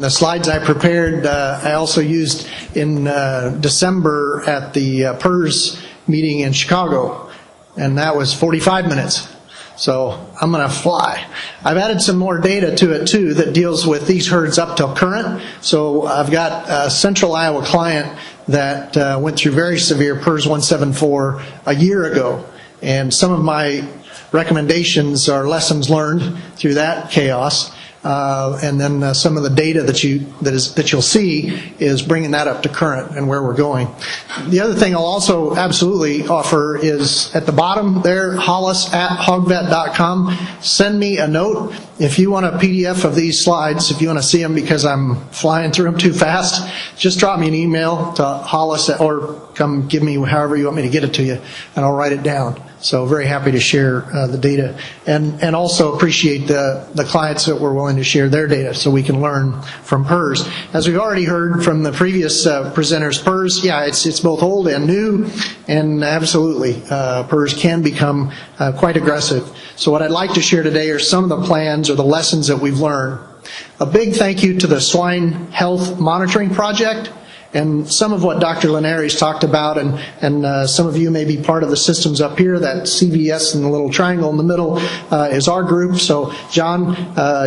The slides I prepared, I also used in December at the PRRS meeting in Chicago, and that was 45 minutes. So I'm going to fly. I've added some more data to it too that deals with these herds up till current. So I've got a central Iowa client that went through very severe PRRS 174 a year ago, and some of my recommendations are lessons learned through that chaos. And then some of the data that you'll see is bringing that up to current and where we're going. The other thing I'll also absolutely offer is at the bottom there, Hollis at hogvet.com. Send me a note if you want a PDF of these slides. If you want to see them because I'm flying through them too fast, just drop me an email to Hollis or come give me however you want me to get it to you, and I'll write it down. So very happy to share the data, and also appreciate the clients that were willing to share their data so we can learn from PRRS. As we've already heard from the previous presenters, PRRS, yeah, it's both old and new, and absolutely, PRRS can become quite aggressive. So what I'd like to share today are some of the plans or the lessons that we've learned. A big thank you to the Swine Health Monitoring Project. And some of what Dr. Linares talked about, and some of you may be part of the systems up here, that CVS and the little triangle in the middle is our group. So, John,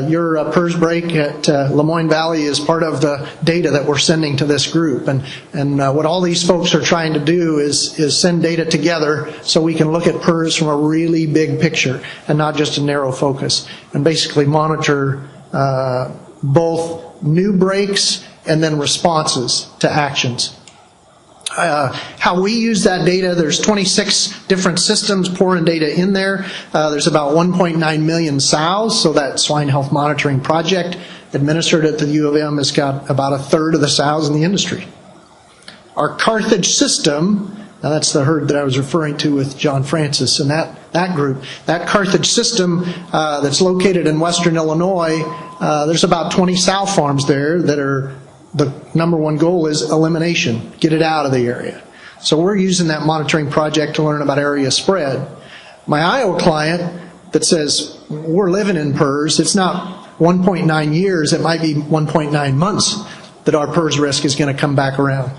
your PRRS break at Moines Valley is part of the data that we're sending to this group. And what all these folks are trying to do is send data together so we can look at PRRS from a really big picture and not just a narrow focus, and basically monitor both new breaks and then responses to actions. How we use that data, there's 26 different systems pouring data in there. There's about 1.9 million sows, so that Swine Health Monitoring Project administered at the U of M has got about a third of the sows in the industry. Our Carthage system, now that's the herd that I was referring to with John Francis and that group, that Carthage system that's located in western Illinois, there's about 20 sow farms there that are, the number one goal is elimination, get it out of the area. So we're using that monitoring project to learn about area spread. My Iowa client that says we're living in PRRS, it's not 1.9 years, it might be 1.9 months that our PRRS risk is going to come back around.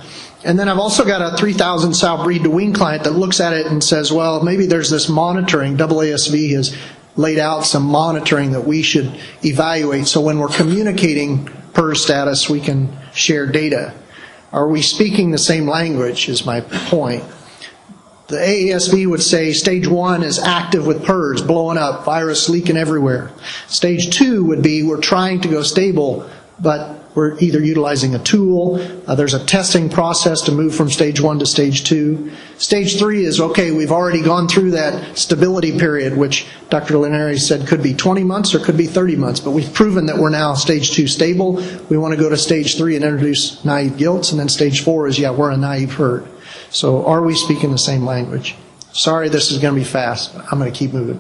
And then I've also got a 3,000 sow breed to wean client that looks at it and says, well, maybe there's this monitoring. AASV has laid out some monitoring that we should evaluate, so when we're communicating PRRS status, we can share data. Are we speaking the same language is my point. The AASV would say stage 1 is active with PRRS, blowing up, virus leaking everywhere. Stage 2 would be we're trying to go stable, but we're either utilizing a tool, there's a testing process to move from stage 1 to stage 2. Stage 3 is, okay, we've already gone through that stability period, which Dr. Linares said could be 20 months or could be 30 months, but we've proven that we're now stage 2 stable. We want to go to stage 3 and introduce naive gilts, and then stage 4 is, yeah, we're a naive herd. So are we speaking the same language? Sorry, this is going to be fast. I'm going to keep moving.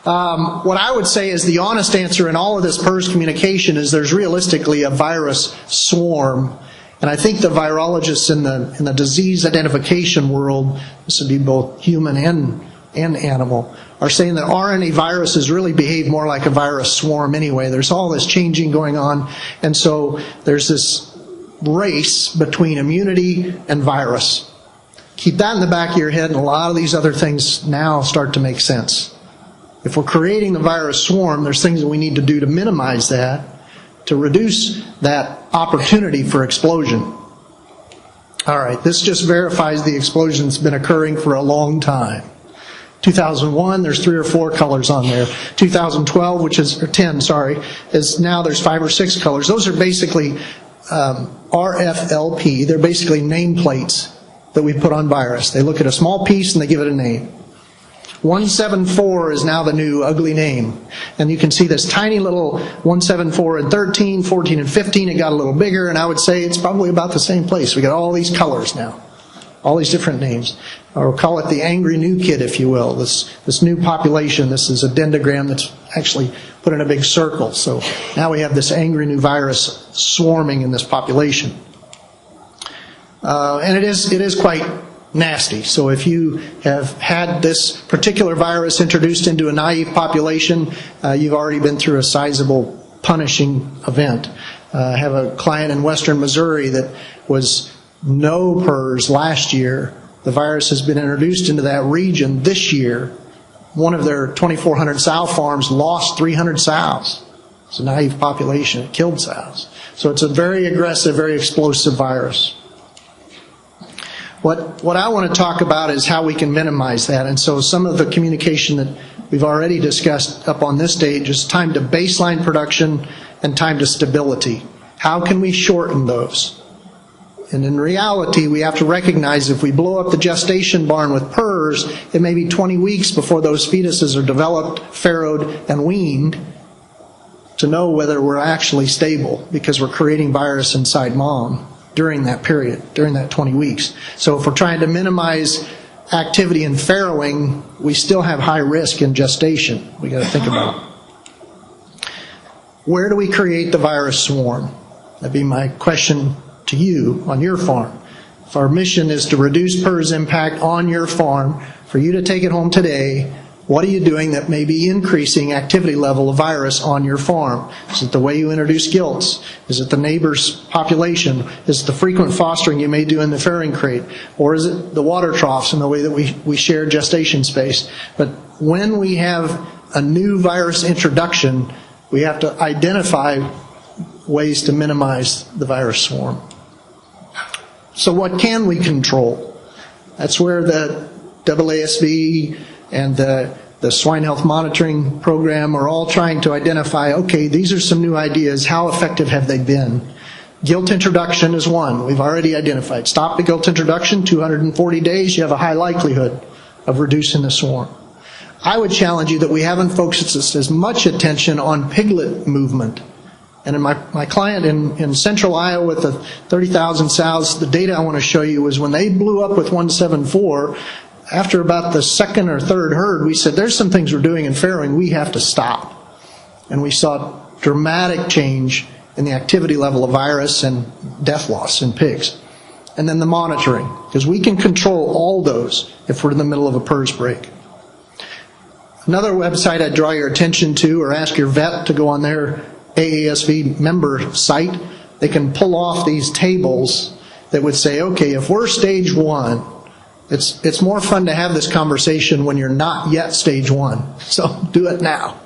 What I would say is the honest answer in all of this PRRS communication is there's realistically a virus swarm. And I think the virologists in the disease identification world, this would be both human and animal, are saying that RNA viruses really behave more like a virus swarm anyway. There's all this changing going on. And so there's this race between immunity and virus. Keep that in the back of your head, and a lot of these other things now start to make sense. If we're creating the virus swarm, there's things that we need to do to minimize that, to reduce that opportunity for explosion. All right, this just verifies the explosion's been occurring for a long time. 2001, there's 3 or 4 colors on there. 2012, which is, or 10, sorry, is now there's 5 or 6 colors. Those are basically RFLP. They're basically nameplates that we put on virus. They look at a small piece and they give it a name. 174 is now the new ugly name. And you can see this tiny little 174 and 13, 14 and 15. It got a little bigger, and I would say it's probably about the same place. We got all these colors now. All these different names. Or we'll call it the angry new kid, if you will. This new population. This is a dendrogram that's actually put in a big circle. So now we have this angry new virus swarming in this population. And it is quite nasty. So if you have had this particular virus introduced into a naive population, you've already been through a sizable punishing event. I have a client in western Missouri that was no PRRS last year. The virus has been introduced into that region this year. One of their 2,400 sow farms lost 300 sows. It's a naive population. It killed sows. So it's a very aggressive, very explosive virus. What I want to talk about is how we can minimize that. And so some of the communication that we've already discussed up on this stage is time to baseline production and time to stability. How can we shorten those? And in reality, we have to recognize if we blow up the gestation barn with PRRS, it may be 20 weeks before those fetuses are developed, farrowed, and weaned to know whether we're actually stable, because we're creating virus inside mom during that period, during that 20 weeks. So if we're trying to minimize activity in farrowing, we still have high risk in gestation. We got to think about it. Where do we create the virus swarm? That'd be my question to you on your farm. If our mission is to reduce PRRS impact on your farm, for you to take it home today, what are you doing that may be increasing activity level of virus on your farm? Is it the way you introduce gilts? Is it the neighbor's population? Is it the frequent fostering you may do in the farrowing crate? Or is it the water troughs and the way that we share gestation space? But when we have a new virus introduction, we have to identify ways to minimize the virus swarm. So what can we control? That's where the AASV and the Swine Health Monitoring Program are all trying to identify, okay, these are some new ideas. How effective have they been? Gilt introduction is one. We've already identified. Stop the gilt introduction, 240 days, you have a high likelihood of reducing the swarm. I would challenge you that we haven't focused as much attention on piglet movement. And in my client in central Iowa with the 30,000 sows, the data I want to show you was when they blew up with 174, after about the second or third herd, we said, there's some things we're doing in farrowing we have to stop. And we saw dramatic change in the activity level of virus and death loss in pigs. And then the monitoring, because we can control all those if we're in the middle of a PRRS break. Another website I'd draw your attention to, or ask your vet to go on their AASV member site. They can pull off these tables that would say, okay, if we're stage 1, it's more fun to have this conversation when you're not yet stage 1. So do it now.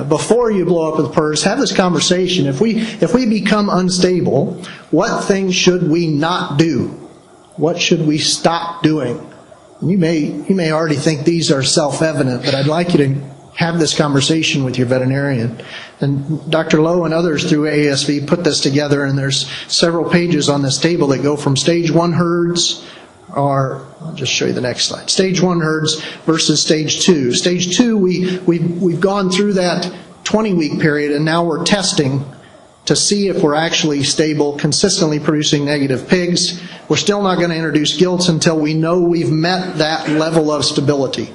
Before you blow up with PRRS, have this conversation. If we become unstable, what things should we not do? What should we stop doing? You may already think these are self-evident, but I'd like you to have this conversation with your veterinarian. And Dr. Lowe and others through ASV put this together, and there's several pages on this table that go from stage 1 herds, or I'll just show you the next slide. Stage 1 herds versus stage 2. Stage 2, we've gone through that 20-week period, and now we're testing to see if we're actually stable, consistently producing negative pigs. We're still not going to introduce gilts until we know we've met that level of stability.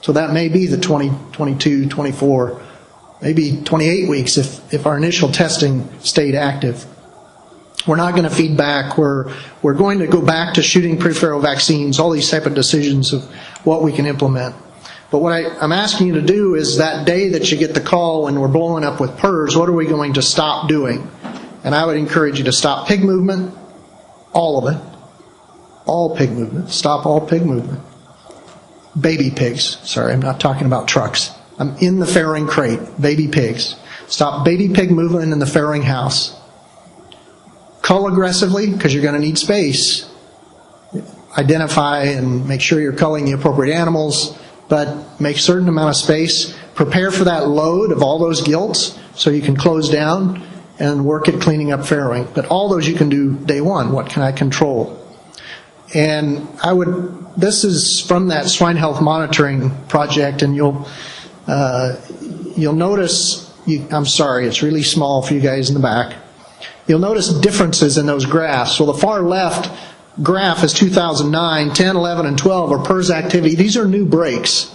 So that may be the 20, 22, 24, maybe 28 weeks if our initial testing stayed active. We're not going to feed back. We're going to go back to shooting pre-farrow vaccines, all these type of decisions of what we can implement. But what I'm asking you to do is that day that you get the call when we're blowing up with PRRS, what are we going to stop doing? And I would encourage you to stop pig movement, all of it, all pig movement, stop all pig movement. Baby pigs, sorry, I'm not talking about trucks. I'm in the farrowing crate, baby pigs. Stop baby pig movement in the farrowing house. Cull aggressively, because you're going to need space. Identify and make sure you're culling the appropriate animals, but make a certain amount of space. Prepare for that load of all those gilts so you can close down and work at cleaning up farrowing. But all those you can do day 1. What can I control? And this is from that swine health monitoring project, and you'll notice, I'm sorry, it's really small for you guys in the back. You'll notice differences in those graphs. So the far left graph is 2009, 10, 11, and 12 are PRRS activity. These are new breaks.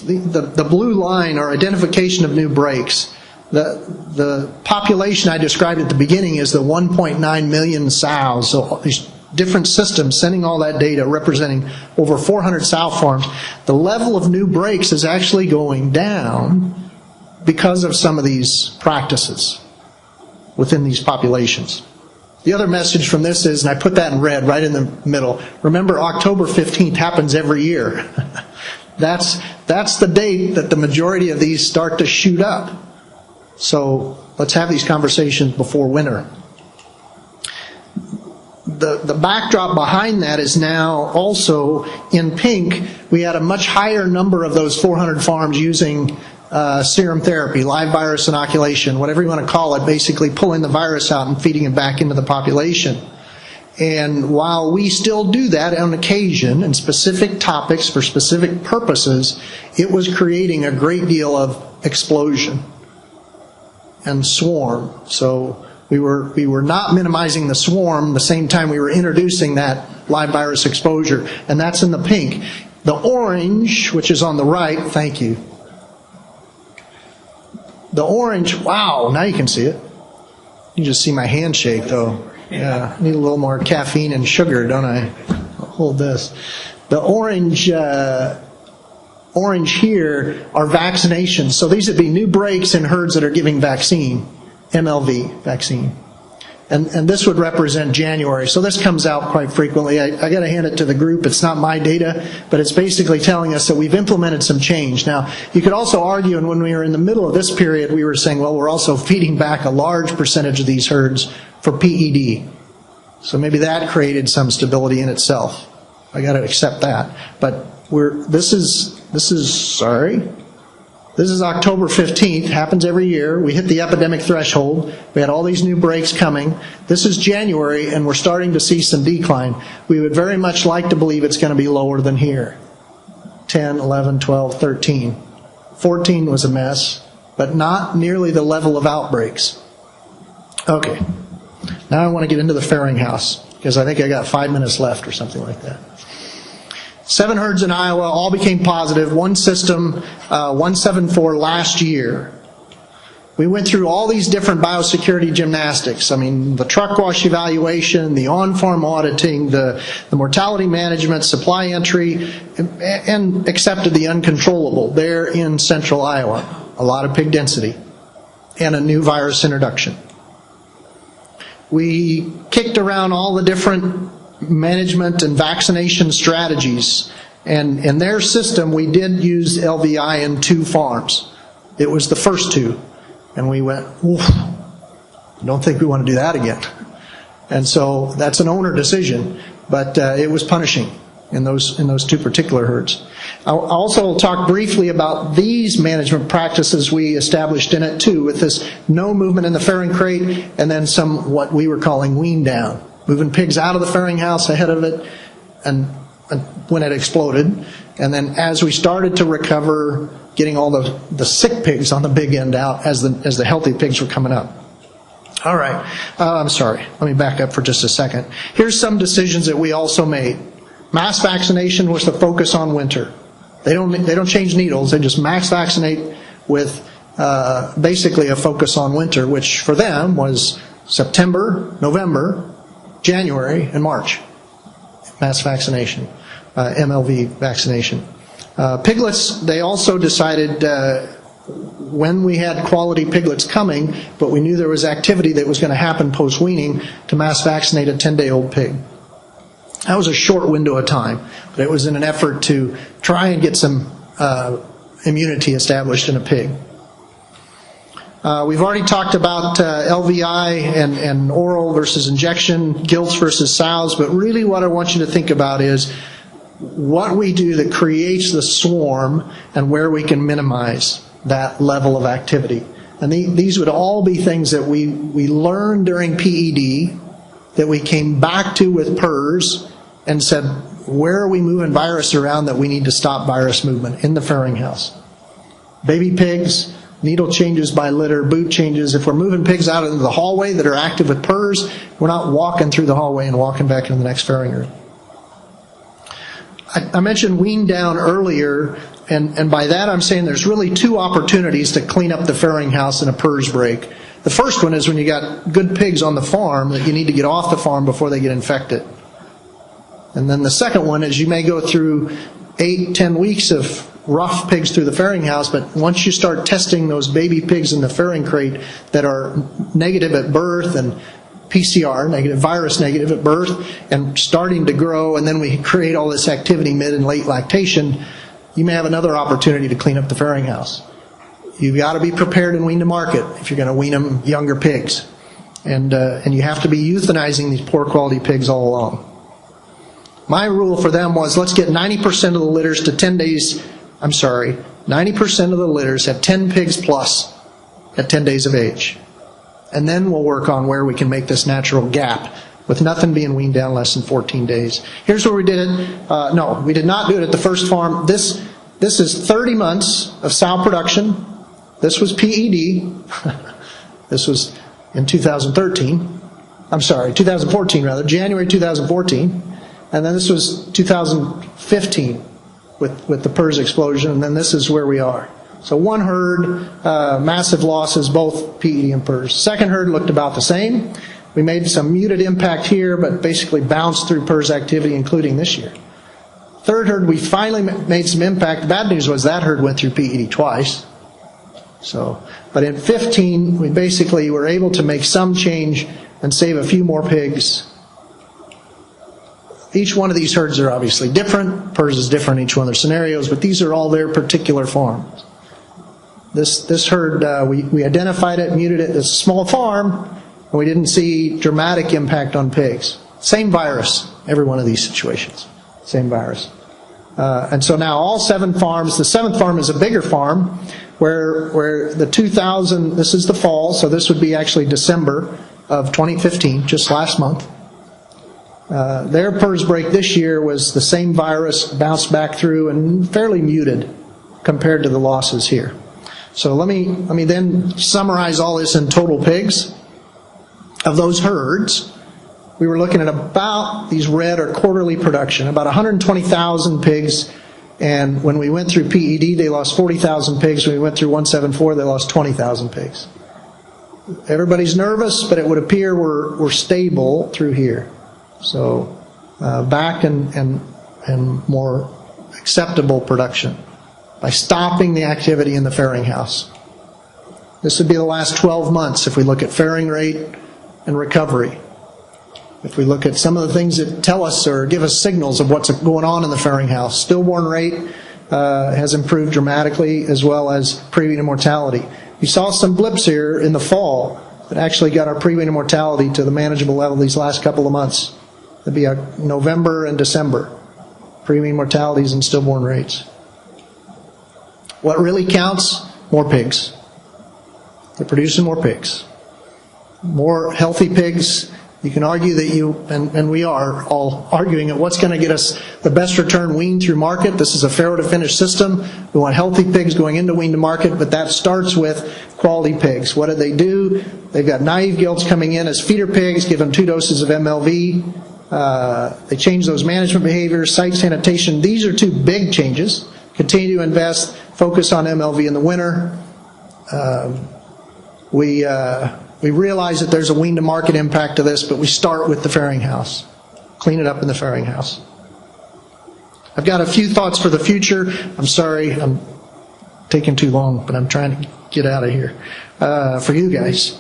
The blue line are identification of new breaks. The population I described at the beginning is the 1.9 million sows. So these different systems sending all that data representing over 400 sow farms. The level of new breaks is actually going down because of some of these practices within these populations. The other message from this is, and I put that in red right in the middle, remember October 15th happens every year. That's the date that the majority of these start to shoot up. So let's have these conversations before winter. The backdrop behind that is now also in pink. We had a much higher number of those 400 farms using serum therapy, live virus inoculation, whatever you want to call it, basically pulling the virus out and feeding it back into the population. And while we still do that on occasion in specific topics for specific purposes, it was creating a great deal of explosion and swarm. So we were not minimizing the swarm the same time we were introducing that live virus exposure, and that's in the pink. The orange, which is on the right, thank you. The orange, wow, now you can see it. You just see my handshake though. Yeah, I need a little more caffeine and sugar, don't I? I'll hold this. The orange here are vaccinations. So these would be new breaks in herds that are giving vaccine. MLV vaccine. And this would represent January. So this comes out quite frequently. I got to hand it to the group. It's not my data, but it's basically telling us that we've implemented some change. Now, you could also argue, and when we were in the middle of this period, we were saying, well, we're also feeding back a large percentage of these herds for PED. So maybe that created some stability in itself. I got to accept that. But this is October 15th, happens every year. We hit the epidemic threshold. We had all these new breaks coming. This is January, and we're starting to see some decline. We would very much like to believe it's going to be lower than here. 10, 11, 12, 13. 14 was a mess, but not nearly the level of outbreaks. Okay. Now I want to get into the Farrowing house, because I think I got 5 minutes left or something like that. 7 herds in Iowa, all became positive. One system, 174 last year. We went through all these different biosecurity gymnastics. I mean, the truck wash evaluation, the on-farm auditing, the mortality management, supply entry, and accepted the uncontrollable there in central Iowa. A lot of pig density and a new virus introduction. We kicked around all the different management and vaccination strategies, and in their system we did use LVI in 2 farms. It was the first 2, and we went, oof, I don't think we want to do that again. And so that's an owner decision, but it was punishing in those 2 particular herds. I'll also talk briefly about these management practices we established in it too, with this no movement in the farrowing crate, and then some what we were calling wean down. Moving pigs out of the farrowing house ahead of it and when it exploded. And then as we started to recover, getting all the sick pigs on the big end out as the healthy pigs were coming up. All right. I'm sorry. Let me back up for just a second. Here's some decisions that we also made. Mass vaccination was the focus on winter. They don't change needles. They just mass vaccinate with basically a focus on winter, which for them was September, November, January, and March. Mass vaccination, MLV vaccination. Piglets, they also decided when we had quality piglets coming, but we knew there was activity that was going to happen post-weaning, to mass vaccinate a 10-day-old pig. That was a short window of time, but it was in an effort to try and get some immunity established in a pig. We've already talked about LVI and oral versus injection, gilts versus sows, but really what I want you to think about is what we do that creates the swarm and where we can minimize that level of activity. And these would all be things that we learned during PED, that we came back to with PRRS and said, where are we moving virus around that we need to stop virus movement in the farrowing house? Baby pigs, needle changes by litter, boot changes. If we're moving pigs out into the hallway that are active with PRRS, we're not walking through the hallway and walking back into the next farrowing room. I mentioned wean down earlier, and by that I'm saying there's really 2 opportunities to clean up the farrowing house in a PRRS break. The first one is when you got good pigs on the farm that you need to get off the farm before they get infected. And then the second one is you may go through 8-10 weeks of rough pigs through the farrowing house, but once you start testing those baby pigs in the farrowing crate that are negative at birth and PCR, negative, virus negative at birth, and starting to grow, and then we create all this activity mid and late lactation, you may have another opportunity to clean up the farrowing house. You've got to be prepared and wean to market if you're going to wean them younger pigs. And you have to be euthanizing these poor quality pigs all along. My rule for them was, let's get 90% of the litters to 10 days, 90% of the litters have 10 pigs plus at 10 days of age. And then we'll work on where we can make this natural gap with nothing being weaned down less than 14 days. Here's where we did it. No, we did not do it at the first farm. This is 30 months of sow production. This was PED. This was in 2013. 2014 rather, January 2014. And then this was 2015 with the PRRS explosion, and then this is where we are. So one herd, massive losses, both PED and PRRS. Second herd looked about the same. We made some muted impact here, but basically bounced through PRRS activity, including this year. Third herd, we finally made some impact. The bad news was that herd went through PED twice. But in 15, we basically were able to make some change and save a few more pigs. Each one of these herds are obviously different. PRRS is different in each one of their scenarios, but these are all their particular farms. This herd, we identified it, muted it. It's a small farm, and we didn't see dramatic impact on pigs. Same virus, every one of these situations. Same virus. And so now all 7 farms, the 7th farm is a bigger farm, where the 2000, this is the fall, so this would be actually December of 2015, just last month. Their PRRS break this year was the same virus, bounced back through, and fairly muted compared to the losses here. So let me then summarize all this in total pigs. Of those herds, we were looking at about, these red are quarterly production, about 120,000 pigs. And when we went through PED, they lost 40,000 pigs. When we went through 174, they lost 20,000 pigs. Everybody's nervous, but it would appear we're stable through here. So back and more acceptable production by stopping the activity in the farrowing house. This would be the last 12 months if we look at farrowing rate and recovery. If we look at some of the things that tell us or give us signals of what's going on in the farrowing house, stillborn rate has improved dramatically, as well as pre-weaning mortality. We saw some blips here in the fall that actually got our pre-weaning mortality to the manageable level these last couple of months. That'd be November and December, pre-weaning mortalities and stillborn rates. What really counts? More pigs. They're producing more pigs. More healthy pigs. You can argue that and we are all arguing at what's going to get us the best return weaned through market. This is a farrow to finish system. We want healthy pigs going into wean to market, but that starts with quality pigs. What do? They've got naive gilts coming in as feeder pigs, give them 2 doses of MLV. They change those management behaviors, site sanitation. These are 2 big changes. Continue to invest, focus on MLV in the winter. We realize that there's a wean to market impact to this, but we start with the farrowing house. Clean it up in the farrowing house. I've got a few thoughts for the future. I'm sorry, I'm taking too long, but I'm trying to get out of here for you guys.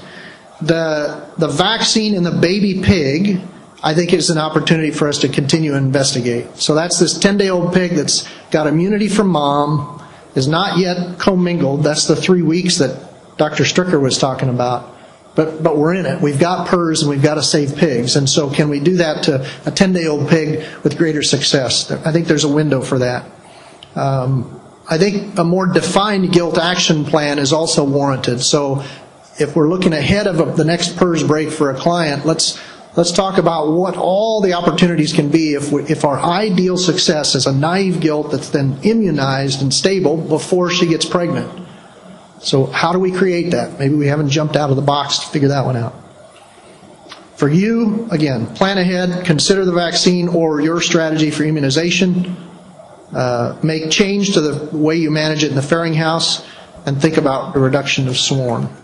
The vaccine in the baby pig, I think, is an opportunity for us to continue to investigate. So that's this 10-day-old pig that's got immunity from mom, is not yet commingled. That's the 3 weeks that Dr. Stricker was talking about. But we're in it. We've got PRRS and we've got to save pigs. And so can we do that to a 10-day-old pig with greater success? I think there's a window for that. I think a more defined gilt action plan is also warranted. So if we're looking ahead of the next PRRS break for a client, let's talk about what all the opportunities can be if our ideal success is a naive gilt that's then immunized and stable before she gets pregnant. So how do we create that? Maybe we haven't jumped out of the box to figure that one out. For you, again, plan ahead, consider the vaccine or your strategy for immunization, make change to the way you manage it in the farrowing house, and think about the reduction of swarm.